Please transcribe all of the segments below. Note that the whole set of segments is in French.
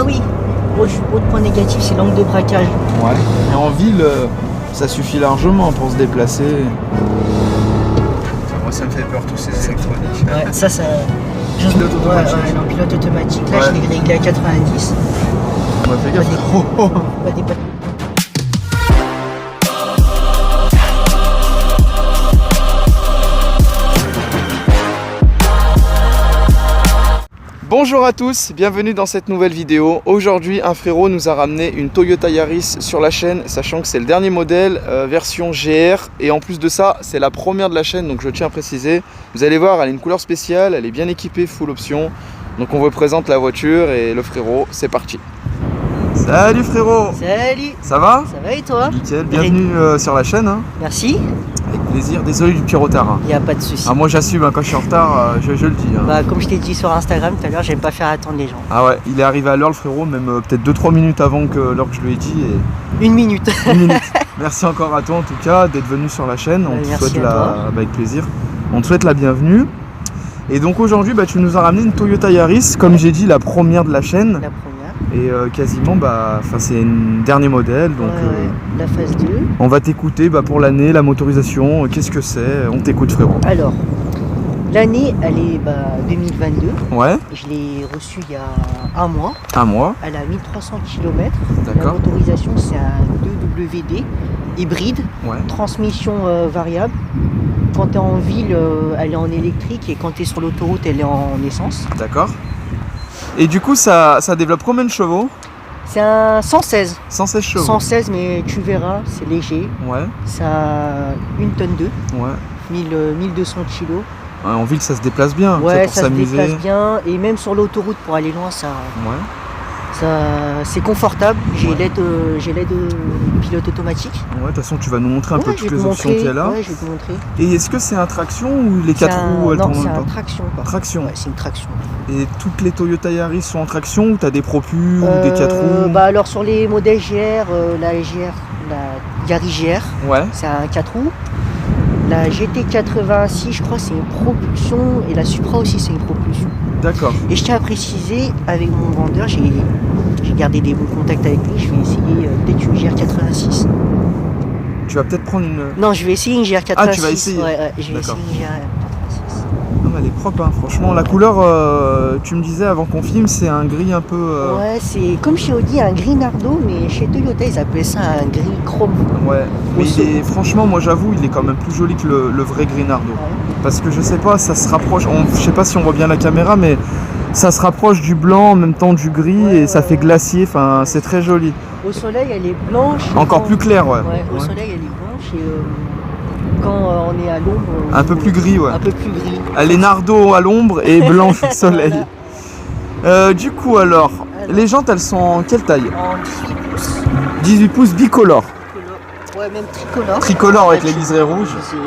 Ah oui, autre point négatif, c'est l'angle de braquage. Ouais. Et en ville, ça suffit largement pour se déplacer. Moi, ça me fait peur, tous ces électroniques. Ouais, ça... Pilote automatique. Ouais, non, pilote automatique. Là, Ouais. je l'ai réglé à 90. Ouais, fais gaffe. Bonjour à tous, bienvenue dans cette nouvelle vidéo. Aujourd'hui, un frérot nous a ramené une Toyota Yaris sur la chaîne, sachant que c'est le dernier modèle, version GR. Et en plus de ça, c'est la première de la chaîne, donc je tiens à préciser. Vous allez voir, elle a une couleur spéciale, elle est bien équipée, full option. Donc on vous présente la voiture et le frérot, c'est parti. Salut frérot. Salut. Ça va? Ça va et toi? Nickel, bienvenue sur la chaîne. Hein. Merci. Avec plaisir, désolé du petit retard. Hein. Il n'y a pas de souci. Ah, moi j'assume, hein, quand je suis en retard, je le dis. Hein. Bah, comme je t'ai dit sur Instagram tout à l'heure, j'aime pas faire attendre les gens. Ah ouais, il est arrivé à l'heure le frérot, même peut-être 2-3 minutes avant que l'heure que je lui ai dit. Et... Une minute. Une minute. Merci encore à toi en tout cas d'être venu sur la chaîne. On te merci souhaite avec plaisir. On te souhaite la bienvenue. Et donc aujourd'hui, tu nous as ramené une Toyota Yaris, comme j'ai dit, la première de la chaîne. La première. Et quasiment, c'est un dernier modèle. Donc, la phase 2. On va t'écouter pour l'année, la motorisation, qu'est-ce que c'est? On t'écoute frérot. Alors, l'année, elle est 2022. Ouais. Je l'ai reçue il y a un mois. Un mois. Elle a 1300 km. La D'accord. motorisation, c'est un 2WD hybride. Ouais. Transmission variable. Quand tu es en ville, elle est en électrique. Et quand tu es sur l'autoroute, elle est en essence. D'accord. Et du coup, ça développe combien de chevaux? C'est un 116. 116 chevaux. 116, mais tu verras, c'est léger. Ouais. Ça a 1 tonne 2. Ouais. 1200 kilos. Ouais, en ville, ça se déplace bien. Ouais, pour ça se s'amuser. déplace bien. Et même sur l'autoroute, pour aller loin, c'est confortable. J'ai l'aide pilote automatique. Ouais, de toute façon, tu vas nous montrer un peu toutes les options qu'il y a là. Ouais, je vais te montrer. Et est-ce que c'est un traction ou les 4 roues elles Non, tournent en c'est même un temps? traction. Traction. Ouais, c'est une traction. Et toutes les Toyota Yaris sont en traction ou t'as des propus ou des 4 roues? Alors sur les modèles GR, la Yaris GR, Ouais. c'est un 4 roues. La GT86, je crois, c'est une propulsion. Et la Supra aussi, c'est une propulsion. D'accord. Et je tiens à préciser, avec mon vendeur, j'ai gardé des bons contacts avec lui. Je vais essayer peut-être une GR86. Tu vas peut-être prendre une... Non, je vais essayer une GR86. Ah, tu vas essayer? Ouais, je vais essayer une GR86. Non, mais elle est propre, hein. Franchement. La couleur, tu me disais avant qu'on filme, c'est un gris un peu... Ouais, c'est comme chez Audi, un gris Nardo, mais chez Toyota, ils appellent ça un gris chrome. Ouais, mais franchement, moi j'avoue, il est quand même plus joli que le vrai gris Nardo. Ouais. Parce que je sais pas, ça se rapproche, je sais pas si on voit bien la caméra, mais ça se rapproche du blanc en même temps du gris et ça fait glacier, enfin c'est très joli. Au soleil, elle est blanche. Encore plus clair, ouais. Au soleil, elle est blanche et quand on est à l'ombre... Un peu plus gris, ouais. Un peu plus gris. Elle est Nardo à l'ombre et blanche au soleil. Voilà. Du coup alors, les jantes elles sont en quelle taille? En 18 pouces. 18 pouces bicolore. Ouais, même tricolore. Tricolore avec les liserés rouges. C'est rouge,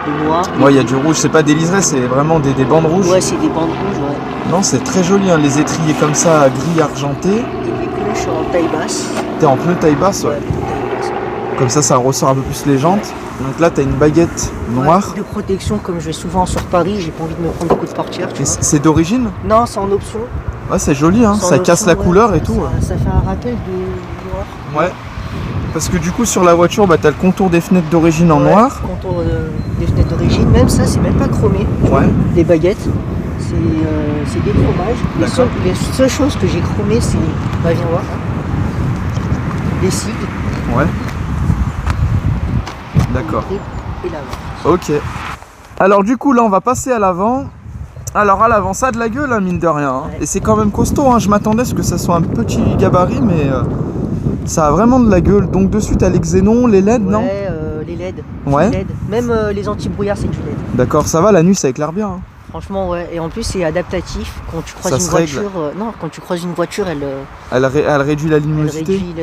le noir. Ouais, il y a du rouge, c'est pas des liserés, c'est vraiment des bandes rouges. Ouais, c'est des bandes rouges, ouais. Non, c'est très joli, hein, les étriers comme ça, gris argenté. Et les pneus sont en taille basse. T'es en pneu taille basse, ouais. Taille basse. Comme ça ressort un peu plus les jantes. Donc là, t'as une baguette noire. Ouais, de protection, comme je vais souvent sur Paris, j'ai pas envie de me prendre des coups de portière. Tu vois. C'est d'origine? Non, c'est en option. Ouais, c'est joli, hein. Ça casse la couleur et tout. Ça fait un rappel de noir. Ouais. Parce que du coup, sur la voiture, t'as le contour des fenêtres d'origine en noir. Le contour des fenêtres d'origine, même ça, c'est même pas chromé. Ouais. Les baguettes, c'est des chromages. Les seules choses que j'ai chromées, c'est. Viens voir. Les cils. Ouais. D'accord. Et l'avant. Ok. Alors du coup là on va passer à l'avant. Alors à l'avant ça a de la gueule hein, mine de rien. Hein. Ouais. Et c'est quand même costaud. Hein. Je m'attendais à ce que ça soit un petit gabarit mais ça a vraiment de la gueule. Donc dessus t'as les xénons, les LED non? Les LED. Ouais. LED. Même les anti-brouillards c'est du LED. D'accord, ça va, la nuit ça éclaire bien. Hein. Franchement ouais. Et en plus c'est adaptatif. Quand tu croises Ça une se règle. voiture. Non, quand tu croises une voiture, Elle réduit la luminosité. réduit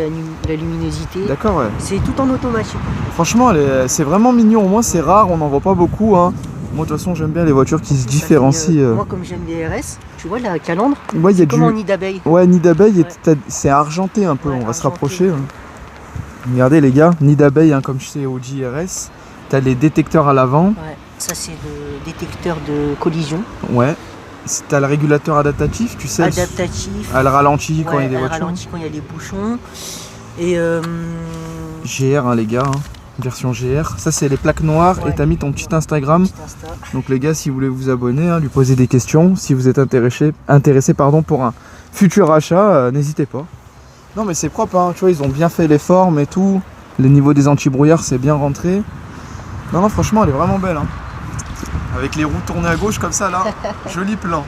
la luminosité. D'accord ouais. C'est tout en automatique. Franchement c'est vraiment mignon. Au moins c'est rare, on n'en voit pas beaucoup. Hein. Moi de toute façon j'aime bien les voitures qui se différencient. Moi comme j'aime les RS, tu vois la calandre, Ouais, y a comme en nid d'abeille. Ouais, nid d'abeille, Ouais. c'est argenté un peu, Ouais, on va se argenté. rapprocher. Hein. Regardez les gars, nid d'abeille hein, comme je sais Audi RS. T'as les détecteurs à l'avant. Ouais. Ça c'est le détecteur de collision. Ouais. t'as le régulateur adaptatif, tu sais. Adaptatif. Elle ralentit quand il y a des elle voitures. ralentit quand il y a des bouchons. Et GR hein, les gars, hein. Version GR. Ça c'est les plaques noires et t'as mis ton petit Instagram. petit Insta. Donc les gars, si vous voulez vous abonner, hein, lui poser des questions, si vous êtes intéressé pardon, pour un futur achat, n'hésitez pas. Non mais c'est propre, hein. Tu vois, ils ont bien fait les formes et tout. Les niveaux des anti-brouillards, c'est bien rentré. Non, non, franchement, elle est vraiment belle. Hein. Avec les roues tournées à gauche comme ça là, joli plan.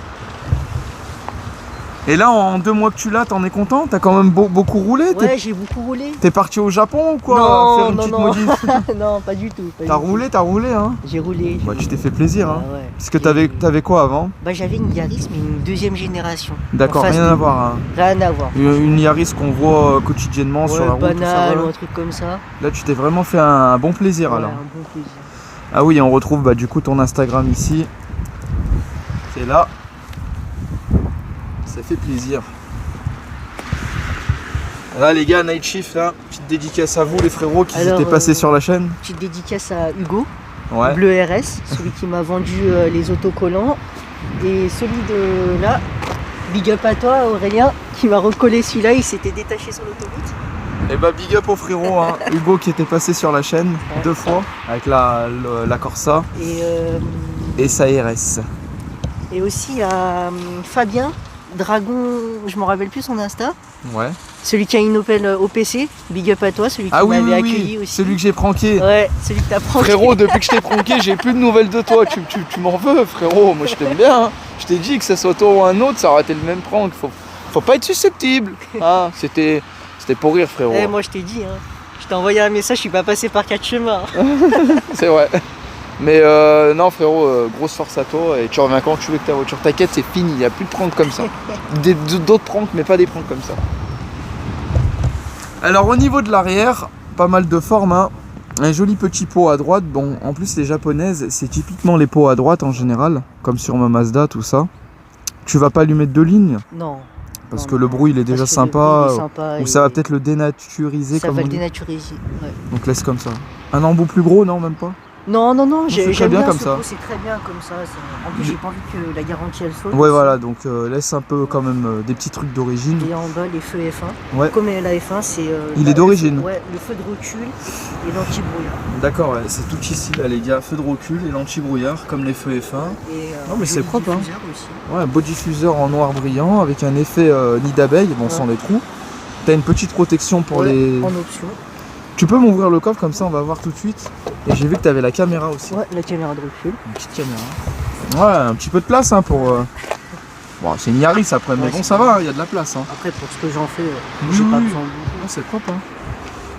Et là, en 2 mois que tu l'as, t'en es content? T'as quand même beaucoup roulé? Ouais, j'ai beaucoup roulé. T'es parti au Japon ou quoi? Non, faire une non, petite non. modif? Non, pas du tout. T'as roulé, hein? J'ai roulé. Bah, tu t'es fait plaisir, hein? Ouais. Parce que t'avais quoi avant? Bah, j'avais une Yaris, mais une 2e génération. D'accord, rien à voir. Hein. Rien à voir. Une Yaris qu'on voit quotidiennement sur la route. Banal, tout ça, voilà. ou un truc comme ça. Là, tu t'es vraiment fait un bon plaisir, Ouais, alors. un bon plaisir. Ah oui, on retrouve bah, du coup ton Instagram ici. C'est là. Ça fait plaisir. Là les gars, Night Shift, là, petite dédicace à vous les frérots qui étaient passés sur la chaîne. Petite dédicace à Hugo, ouais. Bleu RS, celui qui m'a vendu les autocollants. Et celui de là, big up à toi Aurélien, qui m'a recollé celui-là, il s'était détaché sur l'autoroute. Et bah big up aux frérots, hein. Hugo qui était passé sur la chaîne 2 fois avec la Corsa et sa RS. Et aussi à Fabien, Dragon, je me rappelle plus son Insta. Ouais. Celui qui a une Opel OPC, big up à toi, celui qui m'avait accueilli aussi. Celui que j'ai pranké. Ouais, celui que t'as pranké. Frérot, depuis que je t'ai pranké, j'ai plus de nouvelles de toi. Tu m'en veux, frérot. Moi, je t'aime bien. Hein. Je t'ai dit que ça soit toi ou un autre, ça aurait été le même prank. Faut pas être susceptible. Hein. C'était pour rire, frérot. Eh, moi, je t'ai dit, hein. Je t'ai envoyé un message, je suis pas passé par 4 chemins. C'est vrai. Mais non, frérot, grosse force à toi. Et tu reviens quand tu veux que ta voiture. T'inquiète, c'est fini. Il n'y a plus de pranks comme ça. D'autres pranks, mais pas des pranks comme ça. Alors au niveau de l'arrière, pas mal de formes, hein. Un joli petit pot à droite. Bon, en plus les japonaises, c'est typiquement les pots à droite en général, comme sur ma Mazda, tout ça. Tu vas pas lui mettre de ligne? Non. Parce que le bruit il est déjà sympa, ou ça va peut-être le dénaturiser. Ça va le dénaturiser, ouais. Donc laisse comme ça. Un embout plus gros, non, même pas? Non, j'aime bien comme ça. C'est très bien comme ça. En plus, j'ai pas envie que la garantie elle saute. Ouais, voilà, donc laisse un peu quand même des petits trucs d'origine. Et en bas, les feux F1. Ouais. Comme la F1, c'est. Il est d'origine. Ouais, le feu de recul et l'anti-brouillard. D'accord, ouais, c'est tout ici là, les gars. Feu de recul et l'anti-brouillard, comme les feux F1. Non, mais c'est propre, hein. Aussi. Ouais, un beau diffuseur en noir brillant avec un effet nid d'abeille, bon, sans les trous. T'as une petite protection pour les. En option. Tu peux m'ouvrir le coffre comme ça, on va voir tout de suite. Et j'ai vu que tu avais la caméra aussi. Ouais, la caméra de recul. Une petite caméra. Ouais, un petit peu de place hein, pour. Bon, c'est une Yaris après, mais bon, ça va, il y a de la place. Hein. Après, pour ce que j'en fais, j'ai pas besoin de beaucoup. C'est propre. Hein.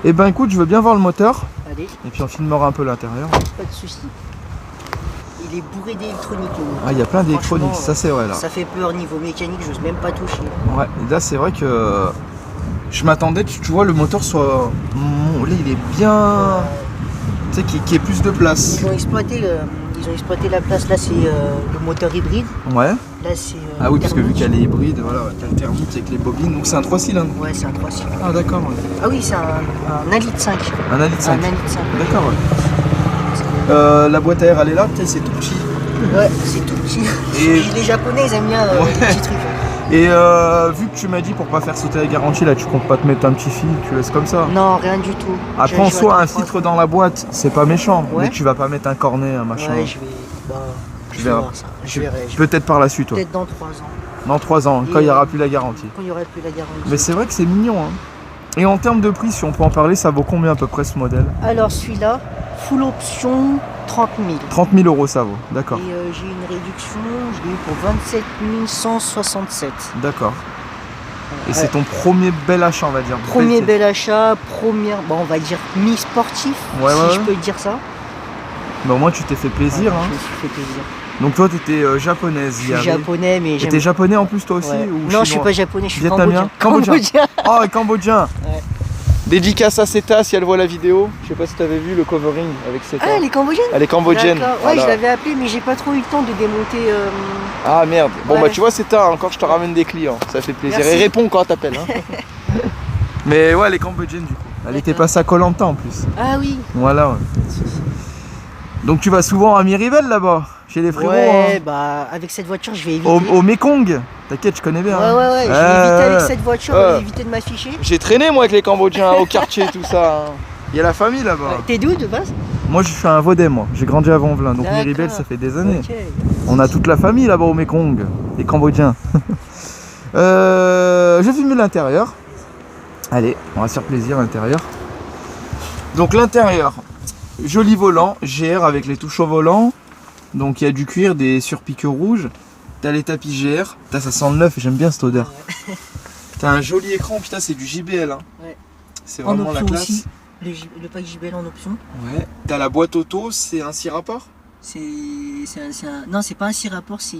Et ben écoute, je veux bien voir le moteur. Allez. Et puis on filmera un peu l'intérieur. Pas de soucis. Il est bourré d'électronique. Ah, il y a plein d'électronique, ça c'est vrai là. Ça fait peur niveau mécanique, j'ose même pas toucher. Ouais, et là c'est vrai que. Je m'attendais, tu vois, le moteur soit. Là, il est bien. Tu sais, qu'il y ait plus de place. Ils ont exploité la place. Là, c'est le moteur hybride. Ouais. Là, c'est. Ah oui, parce que vu qu'elle est hybride, voilà, t'as le thermique avec les bobines. Donc c'est un 3 cylindres. Ouais, c'est un 3 cylindres. Ah, d'accord. Ouais. Ah oui, c'est un 1,5 litre. Un 1,5 litre. Un 1,5 litre. D'accord, ouais. La boîte à air, elle est là, peut-être c'est tout petit. Ouais, c'est tout petit. Et les Japonais, ils aiment bien les petits trucs. Et vu que tu m'as dit pour pas faire sauter la garantie, là tu comptes pas te mettre un petit fil, tu laisses comme ça? Non, rien du tout. Après en soi, un filtre dans la boîte, c'est pas méchant, mais tu vas pas mettre un cornet, un machin. Ouais, je verrai. Peut-être par la suite, toi. Peut-être dans 3 ans. Dans 3 ans, quand il n'y aura plus la garantie. Quand il n'y aura plus la garantie. Mais c'est vrai que c'est mignon, hein. Et en termes de prix, si on peut en parler, ça vaut combien à peu près ce modèle? Alors celui-là, full option, 30 000. 30 000 euros ça vaut, d'accord. Et j'ai une réduction, je l'ai eu pour 27 167. D'accord. Et c'est ton premier bel achat, on va dire. Premier bel achat, première, bon, on va dire mi-sportif, si je peux dire ça. Mais au moins tu t'es fait plaisir. Hein. Je me suis fait plaisir. Donc toi tu étais japonaise. Je suis japonais, mais j'aime. T'es japonais en plus toi aussi ou non, je suis pas japonais, je suis vietnamien. Cambodgien. Oh, cambodgien. Ouais. Dédicace à Seta si elle voit la vidéo. Je sais pas si tu avais vu le covering avec Seta. Ah, elle est cambodgienne? Elle est cambodgienne. Ouais, voilà. Je l'avais appelée, mais j'ai pas trop eu le temps de démonter. Ah merde. Bon, bah tu vois, Seta, encore je te ramène des clients. Ça fait plaisir. Merci. Et réponds quand t'appelles. Hein. Mais ouais, elle est cambodgienne du coup. Elle était passée à Koh-Lanta en plus. Ah oui. Voilà, ouais. Donc tu vas souvent à Miribel là-bas, chez les frérots. Ouais, Hein. bah avec cette voiture, je vais éviter. Au Mekong. T'inquiète, je connais bien. Ouais, hein. ouais, ouais, je vais éviter avec cette voiture, je vais éviter de m'afficher. J'ai traîné moi avec les Cambodgiens au quartier, tout ça. Hein. Il y a la famille là-bas. T'es d'où de base? Moi je suis un Vaudais moi, j'ai grandi à Vanvelin, donc D'accord. Miribel ça fait des années. Ok. On a toute la famille là-bas au Mekong, les Cambodgiens. Je vais filmer l'intérieur. Allez, on va se faire plaisir à l'intérieur. Donc l'intérieur, joli volant, GR avec les touches au volant. Donc il y a du cuir, des surpiqûres rouges. T'as les tapis GR, putain ça sent le neuf, j'aime bien cette odeur. Ouais. T'as un joli écran, putain c'est du JBL. Hein. Ouais. C'est En vraiment la option classe. aussi. Le pack JBL en option. Ouais. T'as la boîte auto, c'est un 6 rapports. Non, c'est pas un 6 rapports, c'est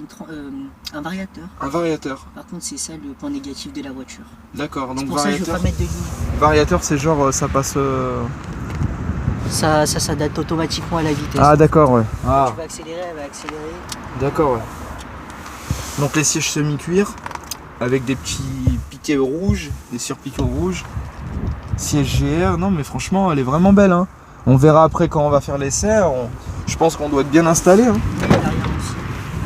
un variateur. Un variateur. Par contre, c'est ça le point négatif de la voiture. D'accord, C'est donc pour ça que je veux variateur. pas mettre de ligne. Variateur c'est genre ça passe. Ça s'adapte automatiquement à la vitesse. Ah d'accord ouais. Ah Tu vas accélérer, elle va accélérer. d'accord ouais. Donc les sièges semi-cuir avec des petits piquets rouges, des surpiqûres rouges. Siège GR, non mais franchement elle est vraiment belle hein. On verra après quand on va faire l'essai, je pense qu'on doit être bien installé hein. À l'arrière aussi.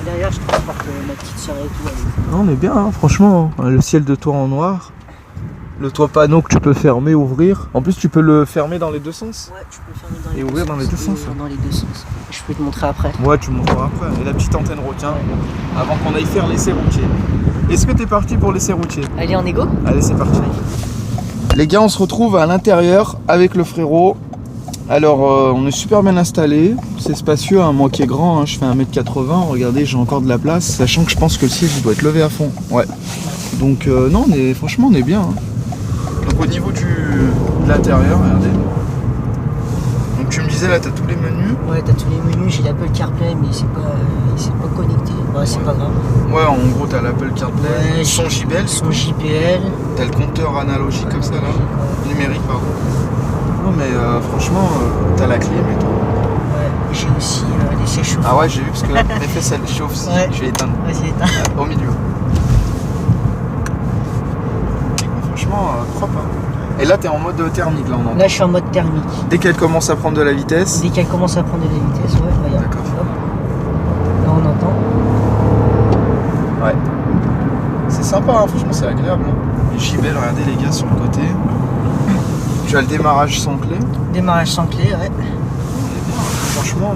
À l'arrière, je transporte ma petite sœur et tout. Non, on est bien hein, franchement, hein. Le ciel de toit en noir. Le toit panneau que tu peux fermer, ouvrir. En plus tu peux le fermer dans les deux sens. Ouais, tu peux le fermer dans les Et deux ouvrir sens. dans les deux Et sens, ouvrir dans les deux sens. Je peux te montrer après. Ouais tu me montreras après. Et la petite antenne requin avant qu'on aille faire l'essai routier. Est-ce que t'es parti pour l'essai routier? Allez, en égo. Allez c'est parti. Les gars on se retrouve à l'intérieur avec le frérot. Alors on est super bien installé, c'est spacieux, hein, moi qui est grand, hein, je fais 1m80, regardez j'ai encore de la place, sachant que je pense que le siège il doit être levé à fond. Ouais. Donc non franchement on est bien. Hein. Donc au niveau de l'intérieur, regardez. Donc tu me disais là t'as tous les menus. Ouais, t'as tous les menus, j'ai l'Apple CarPlay, mais c'est pas connecté. Ouais, c'est pas grave. Ouais en gros t'as l'Apple CarPlay, Ouais, son JBL, Son JBL. t'as le compteur analogique comme ça là, numérique pardon. Non mais franchement t'as la clim et tout. Ouais, j'ai aussi les sièges chauffants. Ah ouais j'ai vu parce que mes fesses elles chauffent si Ouais. je vais éteindre. Vas-y, éteins. Au milieu. Franchement propre hein. Et là t'es en mode thermique là on entend. Là, je suis en mode thermique. Dès qu'elle commence à prendre de la vitesse. Dès qu'elle commence à prendre de la vitesse, ouais, regarde. D'accord. Hop. Là, on entend. Ouais. C'est sympa hein, franchement c'est agréable. Hein. Les JBL, regardez les gars sur le côté. Tu as le démarrage sans clé. Démarrage sans clé, ouais. On est bien, franchement,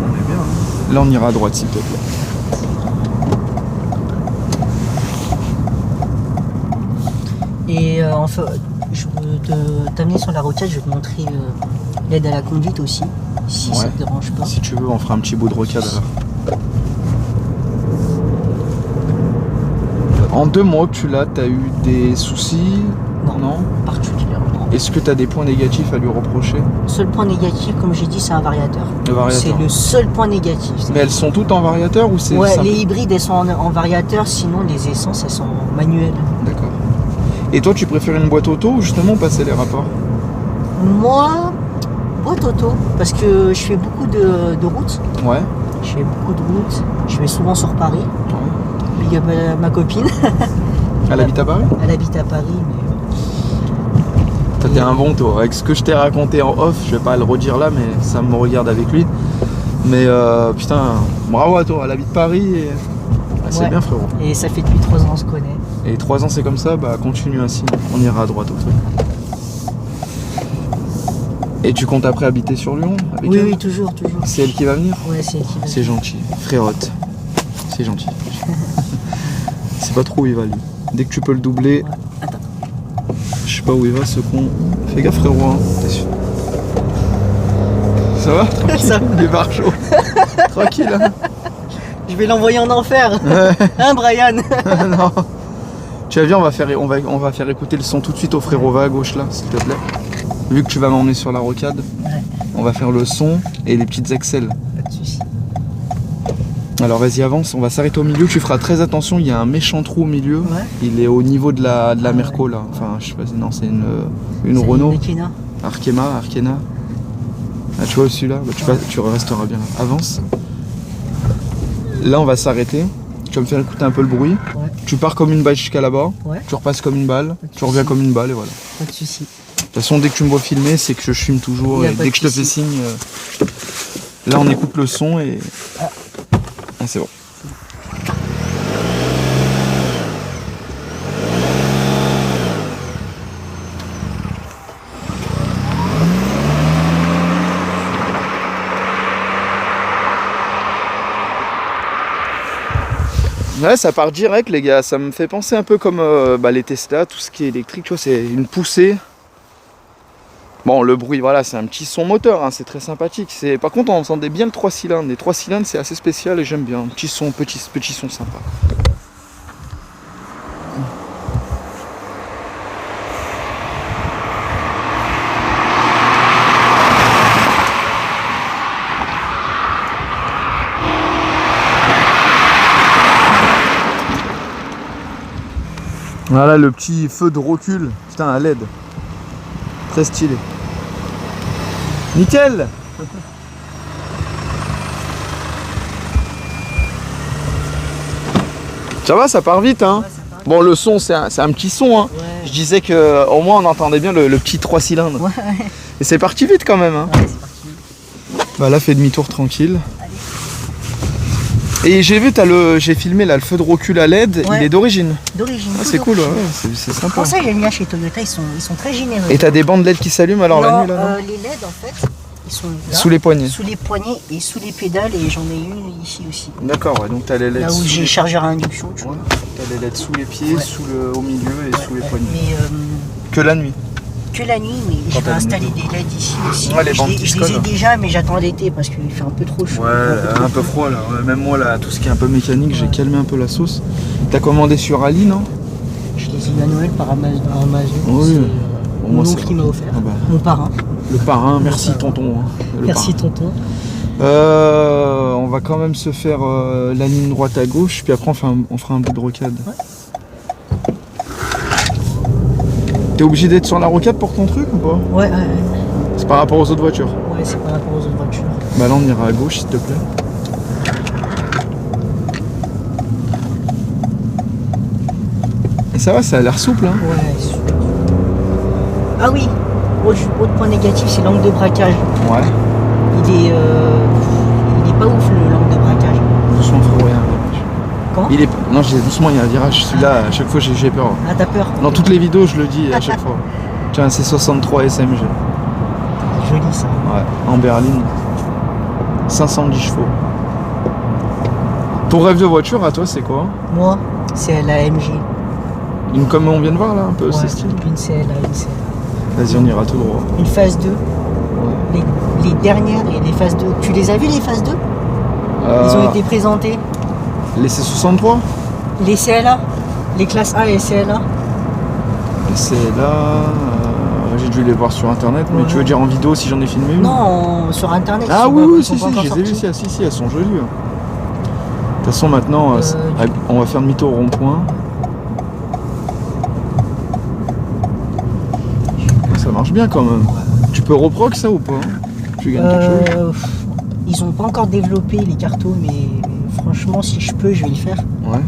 on est bien. Là, on ira à droite, s'il te plaît. Et enfin, je veux t'amener sur la roquette, je vais te montrer l'aide à la conduite aussi, si ça Ouais. te dérange pas. Si tu veux, on fera un petit bout de rocade alors. En 2 mois que tu l'as, t'as eu des soucis? Non. Particulièrement. Est-ce que t'as des points négatifs à lui reprocher? Seul point négatif, comme j'ai dit, c'est un variateur. Le variateur. C'est le seul point négatif. Mais elles sont toutes en variateur ou c'est Ouais, simple? les hybrides, elles sont en variateur, sinon les essences, elles sont manuelles. D'accord. Et toi, tu préfères une boîte auto ou justement passer les rapports? Moi, boîte auto, parce que je fais beaucoup de routes. Ouais. Je fais beaucoup de routes. Je vais souvent sur Paris. Big up à ma copine. Elle habite à Paris? Elle habite à Paris, mais Toi, t'es un bon toi. Avec ce que je t'ai raconté en off, je vais pas le redire là, mais ça me regarde avec lui. Mais putain, bravo à toi. Elle habite Paris et c'est Ouais. bien frérot. et ça fait depuis 3 ans on se connaît. Et 3 ans c'est comme ça, bah continue ainsi. On ira à droite au truc. Et tu comptes après habiter sur Lyon avec Oui, elle? oui, toujours. C'est elle qui va venir? Ouais, c'est elle qui va. C'est gentil. Frérotte. C'est gentil. C'est pas trop où il va lui. Dès que tu peux le doubler. Ouais. Attends. Je sais pas où il va ce con. Fais gaffe frérot, hein. T'es sûr. Ça va? Tranquille. Ça va. Il est barre chaud. Tranquille hein. Je vais l'envoyer en enfer. Ouais. Hein, Brian? Non. Tu vas bien, on va faire écouter le son tout de suite au frérot. Va à gauche là, s'il te plaît. Vu que tu vas m'emmener sur la rocade, Ouais, on va faire le son et les petites excels. pas de soucis. Alors vas-y avance, on va s'arrêter au milieu, tu feras très attention, il y a un méchant trou au milieu. Ouais. Il est au niveau de la Ah, Merco là. Enfin je sais pas, non c'est une C'est Renault. une Akena. Arkema. Ah tu vois celui-là, bah, tu resteras bien là. Avance. Là on va s'arrêter. Tu vas me faire écouter un peu le bruit. Ouais, Tu pars comme une balle jusqu'à là-bas. ouais, Tu repasses comme une balle. de Tu reviens soucis. comme une balle et voilà. pas de soucis. De toute façon dès que tu me vois filmer, c'est que je filme toujours. Y a Et pas dès de que je te fais soucis. signe, Là on écoute le son et... Ah, c'est bon. Ouais, ça part direct les gars, ça me fait penser un peu comme les Tesla, tout ce qui est électrique, tu vois, c'est une poussée. Bon, le bruit, voilà, c'est un petit son moteur, hein, c'est très sympathique. Par contre, on entendait bien le 3 cylindres. Les 3 cylindres, c'est assez spécial et j'aime bien. Un petit son sympa. Voilà le petit feu de recul, putain à LED, très stylé. Nickel. Ça va, ça part vite hein. Ouais, bon le son c'est un petit son hein. Ouais. Je disais que au moins on entendait bien le petit 3 cylindres. Ouais. Et c'est parti vite quand même hein. Ouais, c'est parti vite. Bah là fait demi-tour tranquille. Et j'ai vu, j'ai filmé là, le feu de recul à LED, ouais. Il est d'origine. D'origine. Ah, c'est cool, ouais, c'est sympa. Pour ça, j'aime bien chez Toyota, ils sont très généreux. Et t'as des bandes LED qui s'allument alors la nuit là les LED en fait, ils sont là, sous les poignets. Sous les poignets et sous les pédales, et j'en ai une ici aussi. D'accord, ouais, donc t'as les LED. Là où j'ai le chargeur à induction, tu vois. T'as les LED sous les pieds, ouais. Au milieu et sous les poignets. Mais, que la nuit. Que la nuit, mais je vais installer des LED ici aussi. Ouais, les bandes je les ai déjà, mais j'attends l'été parce qu'il fait un peu trop chaud. Ouais, un peu froid là. Ouais, même moi là, tout ce qui est un peu mécanique, ouais. J'ai calmé un peu la sauce. T'as commandé sur Ali, non? Je les ai eu à Noël par Amazon. Oui. Mon oncle qui m'a offert. Ah bah. Mon parrain. Le parrain, merci tonton. Merci tonton. On va quand même se faire la ligne droite à gauche, puis après on fera un bout de rocade. Ouais. T'es obligé d'être sur la rocade pour ton truc ou pas? Ouais. C'est par rapport aux autres voitures? Ouais, c'est par rapport aux autres voitures. Bah là on ira à gauche s'il te plaît. Et ça va, ça a l'air souple hein? Ouais, souple. Ah oui, autre point négatif, c'est l'angle de braquage. Ouais. Il est pas ouf l'angle de braquage. Doucement frérot, rien. Comment? Non, je dis doucement, il y a un virage, celui-là, à chaque fois j'ai peur. Ah, t'as peur? Dans toutes les vidéos, je le dis à chaque fois. Tiens, c'est 63 SMG. Joli ça. Ouais, en berline. 510 chevaux. Ton rêve de voiture à toi, c'est quoi? Moi, c'est la AMG. Comme on vient de voir là, un peu, ouais, c'est stylé. Une CLA. Vas-y, on ira tout droit. Une phase 2. Ouais. Les dernières et les phases 2. Tu les as vues les phases 2? Ils ont été présentés. Les C63? Les CLA, les classes A et CLA. Les CLA, j'ai dû les voir sur internet, mais tu veux dire en vidéo si j'en ai filmé une? Non, sur internet. Ah oui, si, je les ai vues, si, elles sont jolies. De toute façon, maintenant, on va faire demi-tour au rond-point. Ça marche bien quand même. Tu peux reproc ça ou pas? Tu gagnes quelque chose? Ils ont pas encore développé les cartos, mais franchement, si je peux, je vais le faire. Ouais,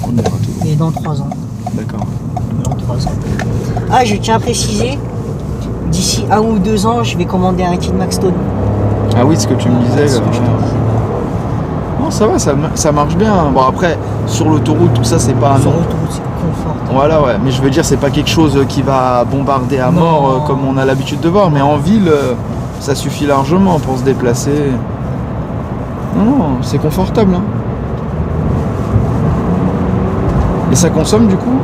on ira tout. Mais dans 3 ans. D'accord. Dans 3 ans. Ah, je tiens à préciser, d'ici 1 ou 2 ans, je vais commander un kit Maxstone. Ah oui, ce que tu me disais. Non, ça va, ça marche bien. Bon, après, sur l'autoroute, tout ça, c'est pas... Sur l'autoroute, c'est confort. Voilà, ouais. Mais je veux dire, c'est pas quelque chose qui va bombarder à mort comme on a l'habitude de voir. Mais en ville, ça suffit largement pour se déplacer. Non, c'est confortable. Hein. Et ça consomme du coup?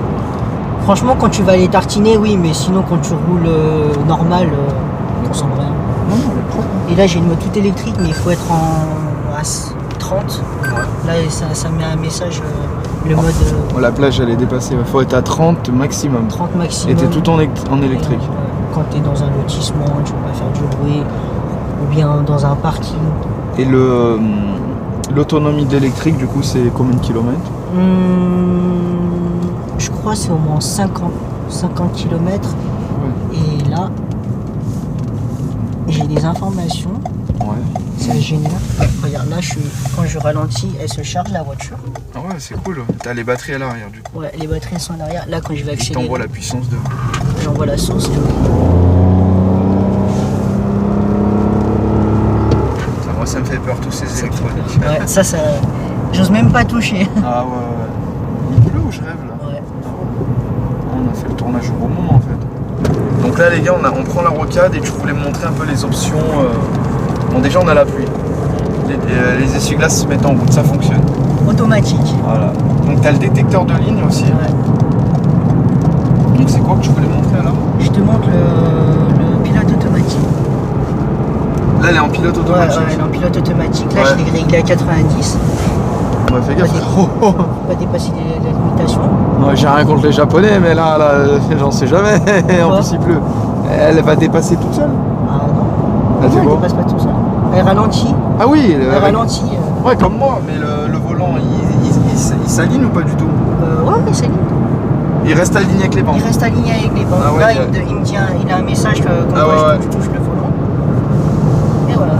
Franchement, quand tu vas aller tartiner, oui, mais sinon, quand tu roules normal, on consomme rien. Non, elle est propre. Et là, j'ai une moto toute électrique, mais il faut être à 30. Là, ça met un message, le mode. La plage, elle est dépassée. Il faut être à 30 maximum. 30 maximum. Et t'es tout en électrique. Quand t'es dans un lotissement, tu vas pas faire du bruit. Ou bien dans un parking. Et l'autonomie d'électrique, du coup, c'est combien de kilomètres? Je crois que c'est au moins 50 km. Ouais. Et là, j'ai des informations. Ouais. Ça génère. Regarde, là, quand je ralentis, elle se charge la voiture. Ah ouais, c'est cool. T'as les batteries à l'arrière, du coup. Ouais, les batteries sont à l'arrière. Là, quand je vais accélérer. T'envoies la puissance de. J'envoie la source. ça me fait peur, tous ces électroniques. Ouais, ça, j'ose même pas toucher. Ah ouais. Il pleut ou je rêve là? Ouais. On a fait le tournage au bon moment en fait. Donc là les gars, on prend la rocade et je voulais me montrer un peu les options. Bon déjà on a la pluie. Les essuie-glaces se mettent en route, ça fonctionne. Automatique. Voilà. Donc tu as le détecteur de ligne aussi. Ouais. Donc c'est quoi que tu voulais montrer là? Je te montre le pilote automatique. Là elle est en pilote Ouais, automatique. ouais, elle est en pilote automatique. Là, Ouais. je l'ai réglé à 90. Ouais, fais gaffe. Faut pas dépasser la limitation. Ouais, j'ai rien contre les japonais, mais là j'en sais jamais. En plus il pleut. Elle va dépasser toute seule? Ah non. Elle fait Elle quoi? dépasse pas tout ça. Elle ralentit. Ah oui, Elle ralentit. ouais, comme moi, mais le volant il s'aligne ou pas du tout? Ouais, mais c'est ligne. Il reste aligné avec les bancs. Il reste aligné avec les bancs. Ah ouais, là, il il me dit, il a un message que quand Ah ouais, tu touches le volant. Et voilà.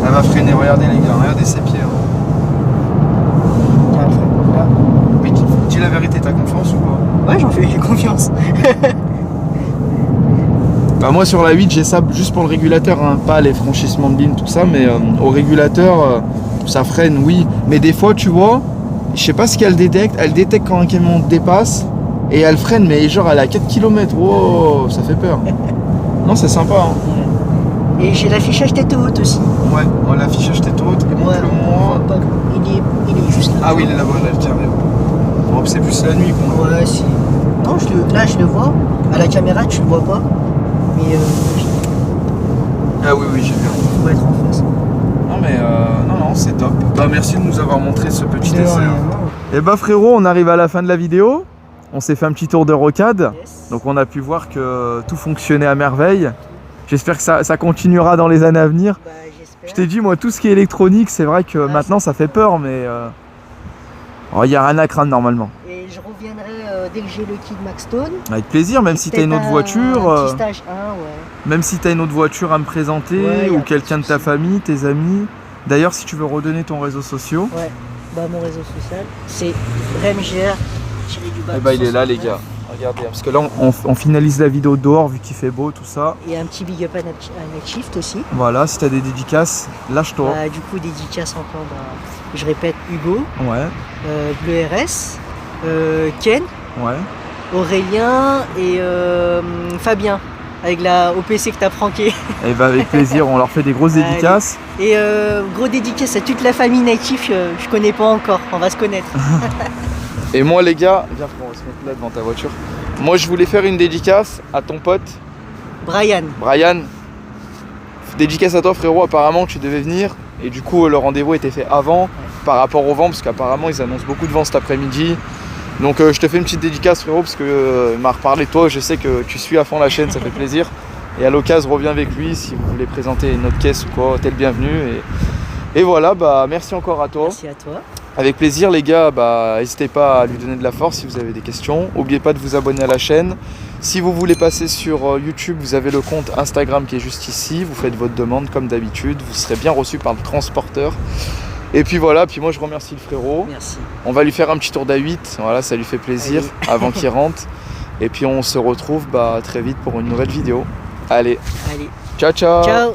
Elle va freiner, regardez les gars, regardez ses pieds. Tiens, là. Mais dis la vérité, t'as confiance ou pas? Ouais, j'ai confiance. Bah moi sur la 8 j'ai ça juste pour le régulateur, hein, pas les franchissements de ligne tout ça, mais au régulateur ça freine oui, mais des fois tu vois, je sais pas ce qu'elle détecte, elle détecte quand un camion dépasse et elle freine, mais genre elle est à 4 km, wow, ça fait peur. Non c'est sympa hein. Et j'ai l'affichage tête haute aussi. Ouais, on l'affichage tête haute, Ouais, montre-le-moi. il est juste là. Ah oui il est là-bas, là, tiens, bon, c'est plus la nuit quoi. Ouais, si. Non, là je le vois. À la caméra tu le vois pas. Mais Ah oui j'ai vu. faut être en face. Non mais non c'est top. Bah merci de nous avoir montré ce petit De essai. rien, Et bah frérot, on arrive à la fin de la vidéo. On s'est fait un petit tour de rocade. Yes. Donc on a pu voir que tout fonctionnait à merveille. J'espère que ça continuera dans les années à venir. Bah, j'espère. Je t'ai dit moi tout ce qui est électronique, c'est vrai que maintenant ça fait peur mais il y a rien à craindre normalement. Et je reviendrai dès que j'ai le kit Maxstone. Avec plaisir, même si tu as une autre voiture, Un petit stage 1, ouais. même si tu as une autre voiture à me présenter Ouais, y a ou pas de quelqu'un de ta souci. famille, tes amis. D'ailleurs, si tu veux redonner ton réseau social, Ouais. Bah, mon réseau social, c'est RemGR. eh bah, il est là les gars. Regardez, parce que là on finalise la vidéo dehors vu qu'il fait beau, tout ça. Et un petit big up à Night Shift aussi. Voilà, si tu as des dédicaces, lâche-toi. Bah, du coup, dédicace encore, je répète, Hugo, Ouais, Bleu RS, Ken, ouais. Aurélien et Fabien, avec la OPC que t'as pranké. Et bah avec plaisir, on leur fait des grosses Allez. dédicaces. Et gros dédicace à toute la famille native, je connais pas encore, on va se connaître. Et moi les gars, viens on va se mettre là devant ta voiture. Moi je voulais faire une dédicace à ton pote, Brian, Brian. Dédicace à toi frérot, apparemment tu devais venir. Et du coup le rendez-vous était fait avant par rapport au vent, parce qu'apparemment ils annoncent beaucoup de vent cet après-midi. Donc je te fais une petite dédicace frérot, parce que il m'a reparlé de toi, je sais que tu suis à fond la chaîne, ça fait plaisir. Et à l'occasion reviens avec lui si vous voulez présenter une autre caisse ou quoi, t'es le bienvenu. Et voilà, bah merci encore à toi. merci à toi. Avec plaisir les gars, bah n'hésitez pas à lui donner de la force si vous avez des questions. N'oubliez pas de vous abonner à la chaîne. Si vous voulez passer sur YouTube, vous avez le compte Instagram qui est juste ici. Vous faites votre demande comme d'habitude. Vous serez bien reçu par le transporteur. Et puis voilà, puis moi je remercie le frérot. Merci. On va lui faire un petit tour d'A8, voilà, ça lui fait plaisir avant qu'il rentre. Et puis on se retrouve très vite pour une nouvelle vidéo. Allez, Allez, ciao ciao. ciao.